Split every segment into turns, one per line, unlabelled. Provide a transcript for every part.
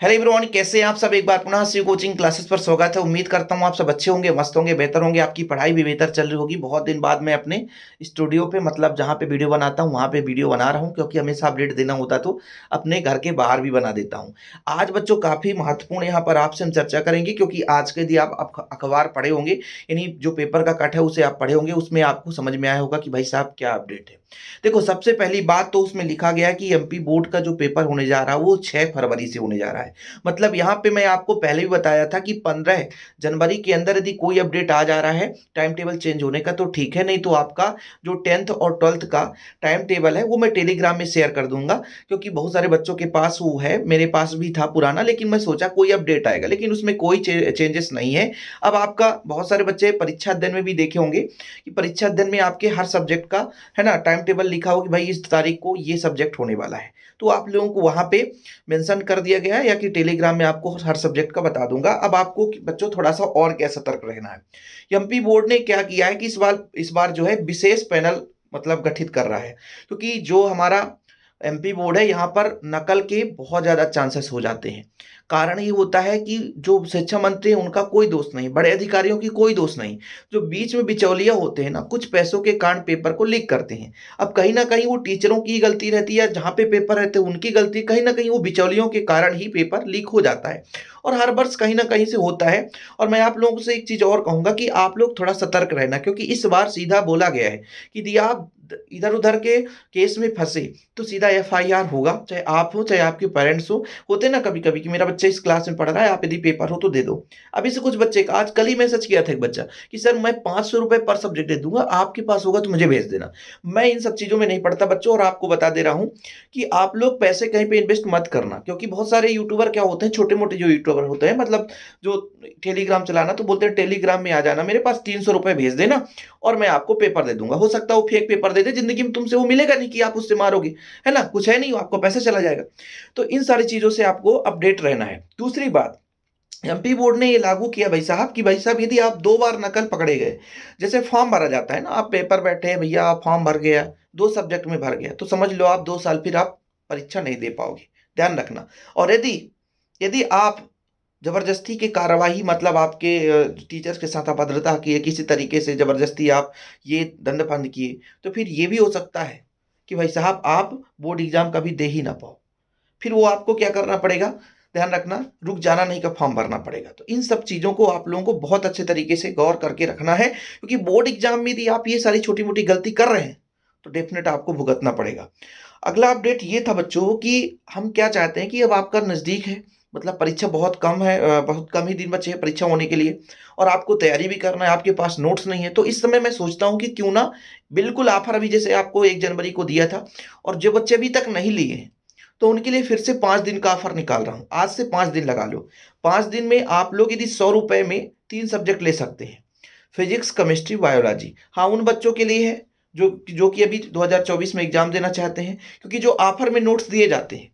Hello everyone, कैसे हैं आप सब। एक बार पुनः शिव कोचिंग क्लासेस पर स्वागत है। उम्मीद करता हूँ आप सब अच्छे होंगे, मस्त होंगे, बेहतर होंगे। आपकी पढ़ाई भी बेहतर चल रही होगी। बहुत दिन बाद मैं अपने स्टूडियो पे मतलब जहाँ पे वीडियो बनाता हूँ वहाँ पे वीडियो बना रहा हूँ, क्योंकि हमेशा अपडेट देना होता तो अपने घर के बाहर भी बना देता हूँ। आज बच्चों काफ़ी महत्वपूर्ण यहाँ पर आपसे हम चर्चा करेंगे, क्योंकि आज के यदि आप अखबार पढ़े होंगे, यानी जो पेपर का कट है उसे आप पढ़े होंगे, उसमें आपको समझ में आया होगा कि भाई साहब क्या अपडेट है। देखो, सबसे पहली बात तो उसमें लिखा गया है कि एमपी बोर्ड का जो पेपर होने जा रहा है वो 6 फरवरी से होने जा रहा है। मतलब यहाँ पे मैं आपको पहले भी बताया था कि 15 जनवरी के अंदर यदि कोई अपडेट आ जा रहा है टाइम टेबल चेंज होने का तो ठीक है, नहीं तो आपका जो 10th और 12th का टाइम टेबल है वो मैं टेलीग्राम में शेयर कर दूंगा। क्योंकि बहुत सारे बच्चों के पास वो है, मेरे पास भी था पुराना, लेकिन मैं सोचा कोई अपडेट आएगा, लेकिन उसमें कोई चेंजेस नहीं है। अब आपका बहुत सारे बच्चे परीक्षा अध्ययन में भी देखे होंगे कि परीक्षा अध्ययन में आपके हर सब्जेक्ट का है ना टाइम टेबल लिखा हो कि भाई इस तारीख को ये सब्जेक्ट होने वाला है। तो आप लोगों को वहां पे मेंशन कर दिया गया है, या कि टेलीग्राम में आपको हर सब्जेक्ट का बता दूंगा। अब आपको बच्चों थोड़ा सा और क्या सतर्क रहना है। एमपी बोर्ड ने क्या किया है कि इस बार जो है विशेष पैनल मतलब गठित कर रहा है, क्योंकि जो हमारा एमपी बोर्ड है यहाँ पर नकल के बहुत ज्यादा चांसेस हो जाते हैं। कारण ये होता है कि जो शिक्षा मंत्री है उनका कोई दोष नहीं, बड़े अधिकारियों की कोई दोष नहीं। जो बीच में बिचौलिया होते हैं ना, कुछ पैसों के कारण पेपर को लीक करते हैं। अब कहीं ना कहीं वो टीचरों की गलती रहती है, जहाँ पे पेपर रहते हैं उनकी गलती, कहीं ना कहीं वो बिचौलियों के कारण ही पेपर लीक हो जाता है। और हर वर्ष कहीं ना कहीं से होता है। और मैं आप लोगों से एक चीज और कहूंगा कि आप लोग थोड़ा सतर्क रहना, क्योंकि इस बार सीधा बोला गया है कि यदि आप इधर उधर के केस में फंसे तो सीधा एफआईआर होगा, चाहे आप हो चाहे आपके पेरेंट्स हो। होते ना कभी कभी कि मेरा बच्चा इस क्लास में पढ़ रहा है, आप यदि पेपर हो तो दे दो। अभी से कुछ बच्चे का आज कल ही मैसेज किया था एक बच्चा कि सर मैं 500 रुपए पर सब्जेक्ट दे दूंगा, आपके पास होगा तो मुझे भेज देना। मैं इन सब चीजों में नहीं पढ़ता बच्चों, और आपको बता दे रहा हूं कि आप लोग पैसे कहीं पे इन्वेस्ट मत करना। क्योंकि बहुत सारे यूट्यूबर क्या होते हैं, छोटे मोटे जो यूट्यूबर होते हैं, मतलब जो टेलीग्राम चलाना, तो बोलते हैं टेलीग्राम में आ जाना, मेरे पास 300 रुपए भेज देना और मैं आपको पेपर दे दूंगा। हो सकता है वो फेक पेपर दे दे, जिंदगी में तुमसे वो मिलेगा नहीं कि आप उससे मारोगे, है ना, कुछ है नहीं, आपको पैसा चला जाएगा। तो इन सारी चीजों से आपको अपडेट रहना है। दूसरी बात, एमपी बोर्ड ने ये लागू किया भाई साहब कि भाई साहब यदि आप 2 बार नकल पकड़े गए, जैसे फॉर्म भरा जाता है ना, आप पेपर बैठे हैं भैया, आप फॉर्म भर गया, 2 सब्जेक्ट में भर गया, तो समझ लो आप 2 साल फिर आप परीक्षा नहीं दे पाओगे। ध्यान रखना। और यदि यदि आप जबरदस्ती की कार्रवाई, मतलब आपके टीचर्स के साथ अभद्रता किए, किसी तरीके से जबरदस्ती आप ये दंड फंद किए, तो फिर ये भी हो सकता है कि भाई साहब आप बोर्ड एग्जाम कभी दे ही ना पाओ। फिर वो आपको क्या करना पड़ेगा, ध्यान रखना, रुक जाना नहीं का फॉर्म भरना पड़ेगा। तो इन सब चीजों को आप लोगों को बहुत अच्छे तरीके से गौर करके रखना है, क्योंकि बोर्ड एग्जाम में यदि आप ये सारी छोटी मोटी गलती कर रहे हैं तो डेफिनेट आपको भुगतना पड़ेगा। अगला अपडेट ये था बच्चों कि हम क्या चाहते हैं कि अब आपका नजदीक है, मतलब परीक्षा बहुत कम है, बहुत कम ही दिन बचे हैं परीक्षा होने के लिए, और आपको तैयारी भी करना है, आपके पास नोट्स नहीं है। तो इस समय मैं सोचता हूँ कि क्यों ना बिल्कुल ऑफर अभी जैसे आपको 1 जनवरी को दिया था, और जो बच्चे अभी तक नहीं लिए हैं तो उनके लिए फिर से 5 दिन का ऑफर निकाल रहा हूं। आज से 5 दिन लगा लो। 5 दिन में आप लोग यदि 100 रुपए में 3 सब्जेक्ट ले सकते हैं, फिजिक्स, केमिस्ट्री, बायोलॉजी। हाँ, उन बच्चों के लिए है जो जो कि अभी 2024 में एग्जाम देना चाहते हैं, क्योंकि जो ऑफर में नोट्स दिए जाते हैं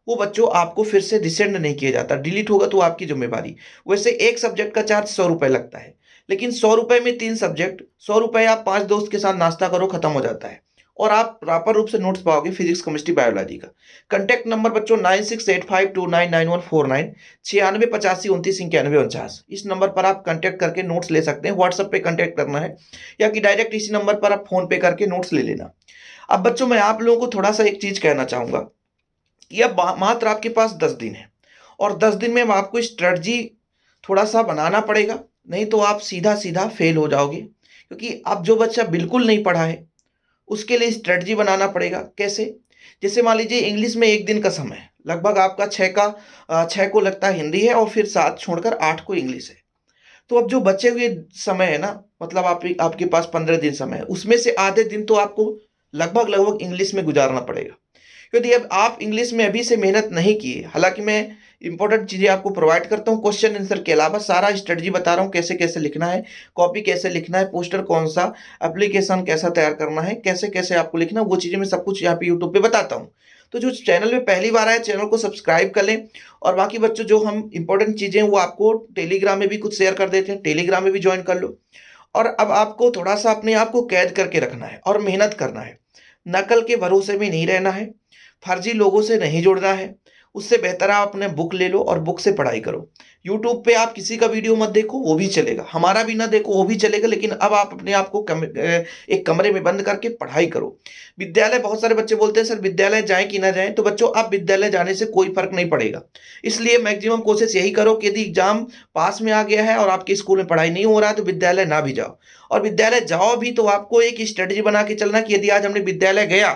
वो बच्चों आपको फिर से रिसेंड नहीं किया जाता, डिलीट होगा तो आपकी जिम्मेवारी। वैसे एक सब्जेक्ट का चार्ज 100 रुपए लगता है, लेकिन 100 रुपए में 3 सब्जेक्ट, 100 रुपए आप 5 दोस्त के साथ नाश्ता करो, खत्म हो जाता है। और आप प्रॉपर रूप से नोट्स पाओगे फिजिक्स, केमिस्ट्री, बायोलॉजी का। कंटेक्ट नंबर बच्चों 9685299149, 9685299149। इस नंबर पर आप कंटेक्ट करके नोट्स ले सकते हैं। व्हाट्सएप पे कंटेक्ट करना है, या कि डायरेक्ट इसी नंबर पर आप फोन पे करके नोट्स ले लेना। अब बच्चों मैं आप लोगों को थोड़ा सा एक चीज कहना चाहूंगा कि अब मात्र आपके पास 10 दिन है, और 10 दिन में अब आपको स्ट्रेटजी थोड़ा सा बनाना पड़ेगा, नहीं तो आप सीधा सीधा फेल हो जाओगे। क्योंकि अब जो बच्चा बिल्कुल नहीं पढ़ा है उसके लिए स्ट्रेटजी बनाना पड़ेगा। कैसे? जैसे मान लीजिए इंग्लिश में 1 दिन का समय है, लगभग आपका 6 को लगता है हिंदी है, और फिर 7 छोड़कर 8 को इंग्लिश है। तो अब जो बचे हुए समय है ना, मतलब आपके पास 15 दिन समय है, उसमें से आधे दिन तो आपको लगभग लगभग इंग्लिश में गुजारना पड़ेगा। यदि अब आप इंग्लिश में अभी से मेहनत नहीं किए, हालांकि मैं इंपॉर्टेंट चीजें आपको प्रोवाइड करता हूँ, क्वेश्चन आंसर के अलावा सारा स्ट्रेटजी बता रहा हूँ, कैसे कैसे लिखना है, कॉपी कैसे लिखना है, पोस्टर कौन सा, एप्लीकेशन कैसा तैयार करना है, कैसे कैसे आपको लिखना, वो चीजें मैं सब कुछ यहाँ पे यूट्यूब पे बताता हूँ। तो जो चैनल में पहली बार आए, चैनल को सब्सक्राइब कर लें। और बाकी बच्चों जो हम इंपॉर्टेंट चीजें वो आपको टेलीग्राम में भी कुछ शेयर कर देते हैं, टेलीग्राम में भी ज्वाइन कर लो। और अब आपको थोड़ा सा अपने आप को कैद करके रखना है और मेहनत करना है। नकल के भरोसे में नहीं रहना है, फर्जी लोगों से नहीं जुड़ना है, उससे बेहतर आप अपने बुक ले लो और बुक से पढ़ाई करो। यूट्यूब पे आप किसी का वीडियो मत देखो, वो भी चलेगा, हमारा भी ना देखो वो भी चलेगा, लेकिन अब आप अपने आप को एक कमरे में बंद करके पढ़ाई करो। विद्यालय, बहुत सारे बच्चे बोलते हैं सर विद्यालय जाएँ कि ना जाएँ, तो बच्चों आप विद्यालय जाने से कोई फ़र्क नहीं पड़ेगा। इसलिए मैक्सिमम कोशिश यही करो कि यदि एग्ज़ाम पास में आ गया है और आपके स्कूल में पढ़ाई नहीं हो रहा है तो विद्यालय ना भी जाओ। और विद्यालय जाओ भी तो आपको एक स्ट्रैटेजी बना के चलना कि यदि आज हमने विद्यालय गया,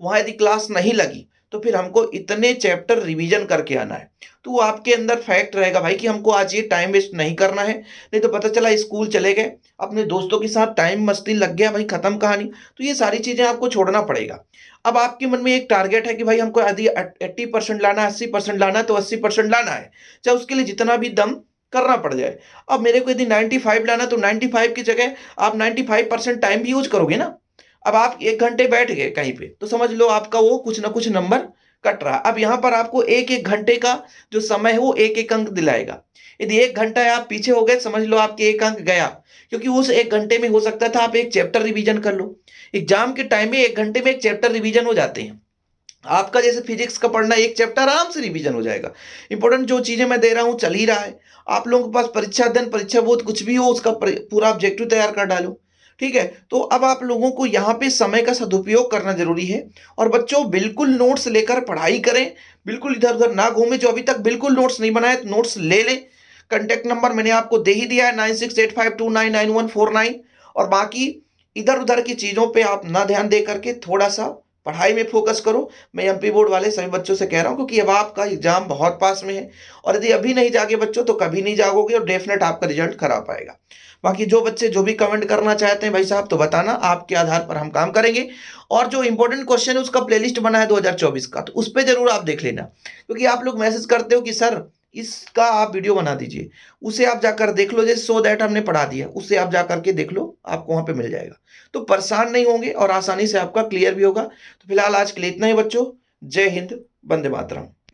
वहाँ यदि क्लास नहीं लगी, तो फिर हमको इतने चैप्टर रिवीजन करके आना है। तो वो आपके अंदर फैक्ट रहेगा भाई कि हमको आज ये टाइम वेस्ट नहीं करना है, नहीं तो पता चला स्कूल चले गए, अपने दोस्तों के साथ टाइम मस्ती लग गया, भाई खत्म कहानी। तो ये सारी चीज़ें आपको छोड़ना पड़ेगा। अब आपके मन में एक टारगेट है कि भाई हमको यदि 80% लाना है, 80% लाना है, तो 80% लाना है, चाहे उसके लिए जितना भी दम करना पड़ जाए। अब मेरे को यदि 95 लाना है, तो 95 की जगह आप 95% टाइम भी यूज़ करोगे ना। अब आप 1 घंटे बैठ गए कहीं पे, तो समझ लो आपका वो कुछ ना कुछ नंबर कट रहा है। अब यहाँ पर आपको 1-1 घंटे का जो समय है वो 1-1 अंक दिलाएगा। यदि 1 घंटा आप पीछे हो गए, समझ लो आपके 1 अंक गया, क्योंकि उस 1 घंटे में हो सकता था आप 1 चैप्टर रिवीजन कर लो। एग्ज़ाम के टाइम में 1 घंटे में 1 चैप्टर रिवीजन हो जाते हैं। आपका जैसे फिजिक्स का पढ़ना 1 चैप्टर आराम से रिवीजन हो जाएगा। इम्पोर्टेंट जो चीज़ें मैं दे रहा हूँ चल ही रहा है। आप लोगों के पास परीक्षा दिन, परीक्षा बोध कुछ भी हो, उसका पूरा ऑब्जेक्टिव तैयार कर डालो। ठीक है? तो अब आप लोगों को यहाँ पे समय का सदुपयोग करना ज़रूरी है और बच्चों बिल्कुल नोट्स लेकर पढ़ाई करें, बिल्कुल इधर-उधर ना घूमें। जो अभी तक बिल्कुल नोट्स नहीं बनाए, तो नोट्स ले लें। कॉन्टैक्ट नंबर मैंने आपको दे ही दिया है 9685299149। और बाकी इधर-उधर की चीज़ों पे आप ना ध्यान दे करके थोड़ा-सा पढ़ाई में फ़ोकस करो। मैं एमपी बोर्ड वाले सभी बच्चों से कह रहा हूँ, क्योंकि अब आपका एग्ज़ाम बहुत पास में है और यदि अभी नहीं जागे बच्चों तो कभी नहीं जागोगे और डेफ़िनेट आपका रिज़ल्ट खराब आएगा। बाकी जो बच्चे जो भी कमेंट करना चाहते हैं भाई साहब तो बताना, आपके आधार पर हम काम करेंगे। और जो इम्पोर्टेंट क्वेश्चन है उसका प्लेलिस्ट बना है 2024 का, तो उस पे ज़रूर आप देख लेना। क्योंकि आप लोग मैसेज करते हो कि सर इसका आप वीडियो बना दीजिए, उसे आप जाकर देख लो, जैसे सो दैट हमने पढ़ा दिया, उसे आप जा कर के देख लो, आपको वहाँ पे मिल जाएगा। तो परेशान नहीं होंगे और आसानी से आपका क्लियर भी होगा। तो फिलहाल आज के लिए इतना ही बच्चों। जय हिंद, वंदे मातरम।